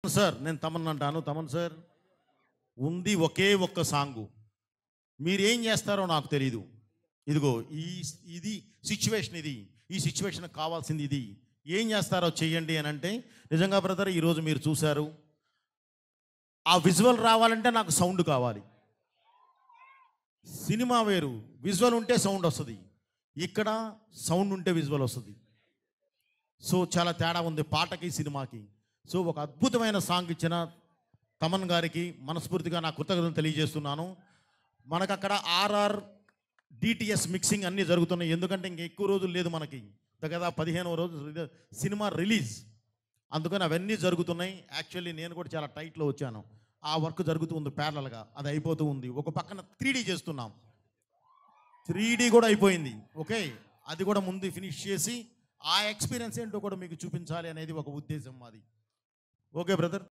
Sir నేను తమన్ అంటాను. Thaman sir ఉంది ఒకే ఒక్క సాంగు. మీరేం చేస్తారో నాకు తెలీదు. ఇదిగో ఇది సిచ్యువేషన్, ఈ సిచ్యువేషన్ కావాల్సింది ఇది. ఏం చేస్తారో చెయ్యండి అని అంటే, నిజంగా బ్రదర్ ఈరోజు మీరు చూశారు. ఆ విజువల్ రావాలంటే నాకు సౌండ్ కావాలి. సినిమా వేరు, విజువల్ ఉంటే సౌండ్ వస్తుంది. ఇక్కడ సౌండ్ ఉంటే విజువల్ వస్తుంది. సో చాలా తేడా ఉంది పాటకి సినిమాకి. సో ఒక అద్భుతమైన సాంగ్ ఇచ్చిన తమన్ గారికి మనస్ఫూర్తిగా నా కృతజ్ఞతలు తెలియజేస్తున్నాను. మనకు అక్కడ ఆర్ఆర్ డిటిఎస్ మిక్సింగ్ అన్నీ జరుగుతున్నాయి. ఎందుకంటే ఇంక ఎక్కువ రోజులు లేదు మనకి, దగ్గర 15వ రోజు సినిమా రిలీజ్. అందుకని అవన్నీ జరుగుతున్నాయి. యాక్చువల్లీ నేను కూడా చాలా టైట్లో వచ్చాను. ఆ వర్క్ జరుగుతూ ఉంది ప్యారలల్గా, అది అయిపోతూ ఉంది. ఒక పక్కన 3D చేస్తున్నాం, 3D కూడా అయిపోయింది. ఓకే, అది కూడా ముందు ఫినిష్ చేసి ఆ ఎక్స్పీరియన్స్ ఏంటో కూడా మీకు చూపించాలి అనేది ఒక ఉద్దేశం మాది. Okay brother.